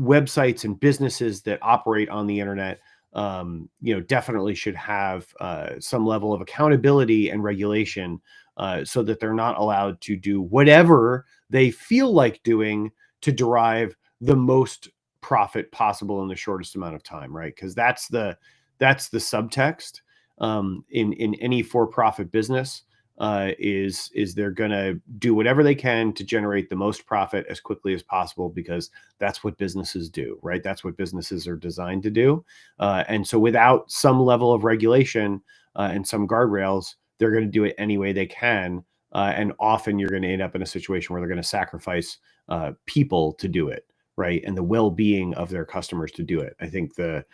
websites and businesses that operate on the internet, definitely should have some level of accountability and regulation, so that they're not allowed to do whatever they feel like doing to derive the most profit possible in the shortest amount of time, right? Because that's the subtext in any for-profit business. Is they're going to do whatever they can to generate the most profit as quickly as possible, because that's what businesses do, right? That's what businesses are designed to do. And so without some level of regulation and some guardrails, they're going to do it any way they can. And often you're going to end up in a situation where they're going to sacrifice people to do it, right? And the well-being of their customers to do it. I think the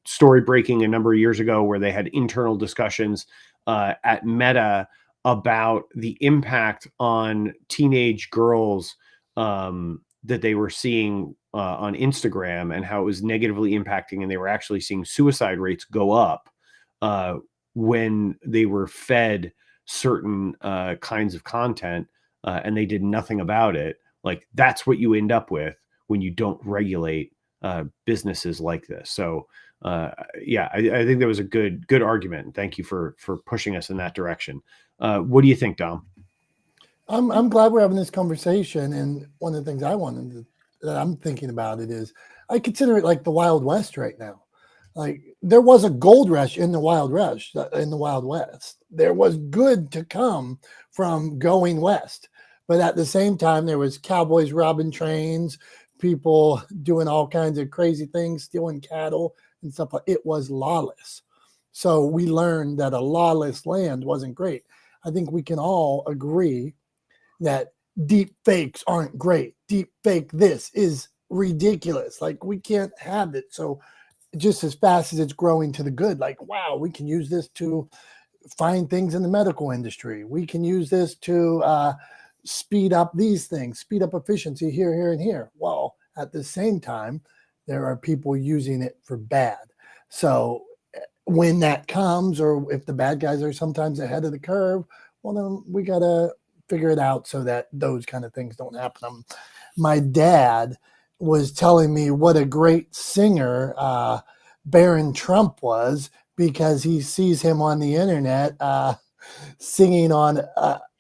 story breaking a number of years ago, where they had internal discussions at Meta about the impact on teenage girls that they were seeing on Instagram, and how it was negatively impacting, and they were actually seeing suicide rates go up when they were fed certain kinds of content, and they did nothing about it. Like, that's what you end up with when you don't regulate businesses like this. So I think that was a good argument. Thank you for pushing us in that direction. What do you think, Dom? I'm glad we're having this conversation. And one of the things that I'm thinking about it is, I consider it like the Wild West right now. Like, there was a gold rush in the Wild West. There was good to come from going west. But at the same time, there was cowboys robbing trains, people doing all kinds of crazy things, stealing cattle and stuff. It was lawless. So we learned that a lawless land wasn't great. I think we can all agree that deep fakes aren't great. Deep fake this is ridiculous. Like, we can't have it. So just as fast as it's growing to the good, like, wow, we can use this to find things in the medical industry. We can use this to speed up these things, speed up efficiency here, and here. Well, At the same time, there are people using it for bad. So when that comes, or if the bad guys are sometimes ahead of the curve, well, then we got to figure it out so that those kind of things don't happen. My dad was telling me what a great singer Barron Trump was, because he sees him on the internet singing on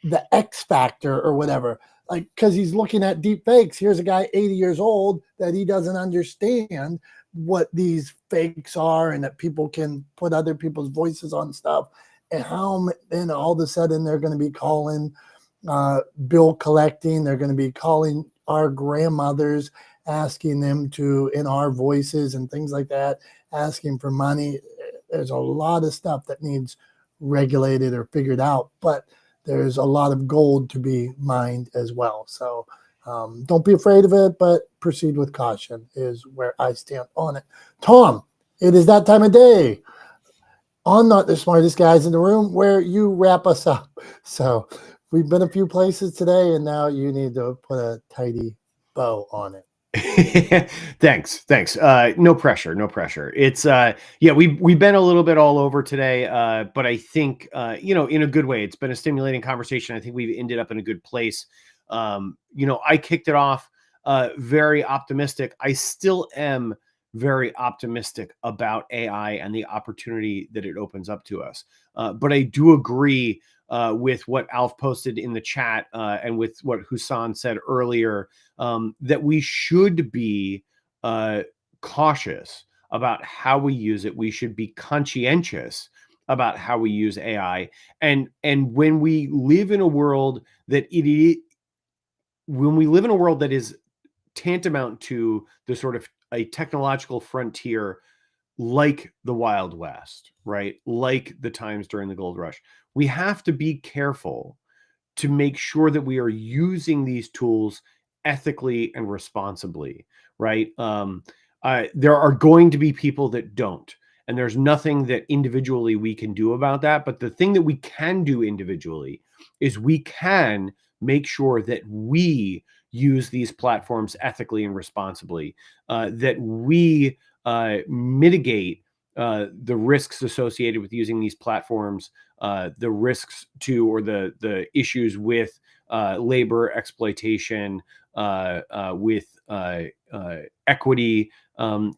the X Factor or whatever, like, because he's looking at deep fakes. Here's a guy 80 years old that he doesn't understand what these fakes are, and that people can put other people's voices on stuff, and how, and all of a sudden they're going to be calling bill collecting. They're going to be calling our grandmothers, asking them to, in our voices and things like that, asking for money. There's a lot of stuff that needs regulated or figured out, but there's a lot of gold to be mined as well. So don't be afraid of it, but proceed with caution is where I stand on it. Tom, it is that time of day on Not the Smartest Guys in the Room where you wrap us up. So we've been a few places today, and now you need to put a tidy bow on it. Thanks. No pressure. It's yeah, we've been a little bit all over today, but I think in a good way. It's been a stimulating conversation. I think we've ended up in a good place. I kicked it off very optimistic. I still am very optimistic about AI and the opportunity that it opens up to us. But I do agree with what Alf posted in the chat and with what Husan said earlier, that we should be cautious about how we use it. We should be conscientious about how we use AI. And when we live in a world that is tantamount to the sort of a technological frontier like the Wild West, right? Like the times during the gold rush, we have to be careful to make sure that we are using these tools ethically and responsibly, right? There are going to be people that don't, and there's nothing that individually we can do about that. But the thing that we can do individually is we can make sure that we use these platforms ethically and responsibly, that we mitigate the risks associated with using these platforms, the risks to, or the issues with labor exploitation, with equity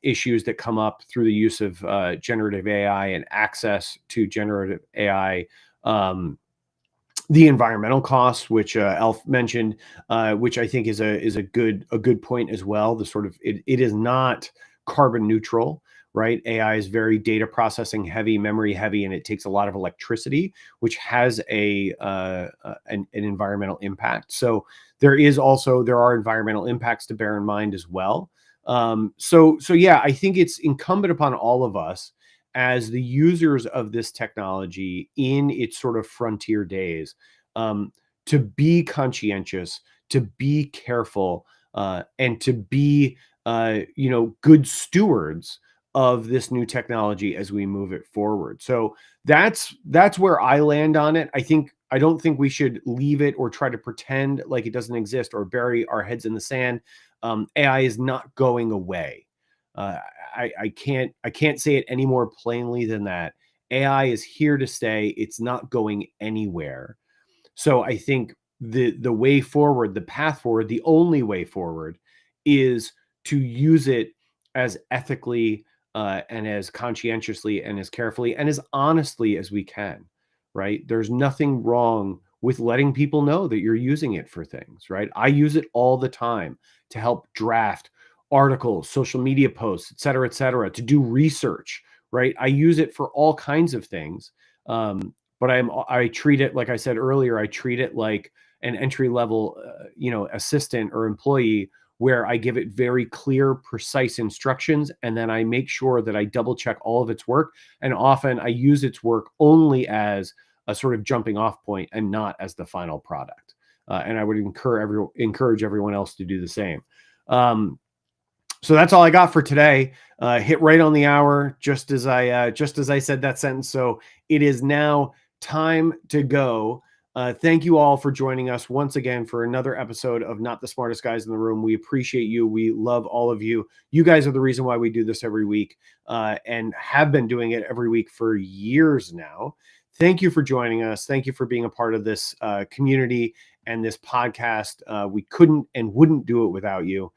issues that come up through the use of generative AI and access to generative AI. The environmental costs, which Elf mentioned, which I think is a good point as well. The sort of it is not carbon neutral, right? AI is very data processing heavy, memory heavy, and it takes a lot of electricity, which has an environmental impact. So there are environmental impacts to bear in mind as well. So yeah, I think it's incumbent upon all of us as the users of this technology in its sort of frontier days, to be conscientious, to be careful, and to be good stewards of this new technology as we move it forward. So that's where I land on it. I don't think we should leave it or try to pretend like it doesn't exist or bury our heads in the sand. AI is not going away. I can't say it any more plainly than that. AI is here to stay. It's not going anywhere. So I think the way forward, the path forward, the only way forward is to use it as ethically and as conscientiously and as carefully and as honestly as we can, right? There's nothing wrong with letting people know that you're using it for things, right? I use it all the time to help draft articles, social media posts, et cetera, to do research, right? I use it for all kinds of things. But I treat it, like I said earlier, I treat it like an entry level, assistant or employee, where I give it very clear, precise instructions, and then I make sure that I double check all of its work. And often I use its work only as a sort of jumping off point and not as the final product. And I would encourage everyone else to do the same. So that's all I got for today. Hit right on the hour, just as I said that sentence. So it is now time to go. Thank you all for joining us once again for another episode of Not the Smartest Guys in the Room. We appreciate you. We love all of you. You guys are the reason why we do this every week, and have been doing it every week for years now. Thank you for joining us. Thank you for being a part of this community and this podcast. We couldn't and wouldn't do it without you.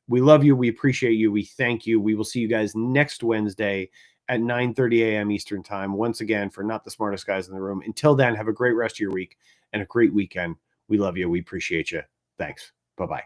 We love you. We appreciate you. We thank you. We will see you guys next Wednesday at 9:30 a.m. Eastern time, once again, for Not the Smartest Guys in the Room. Until then, have a great rest of your week and a great weekend. We love you. We appreciate you. Thanks. Bye-bye.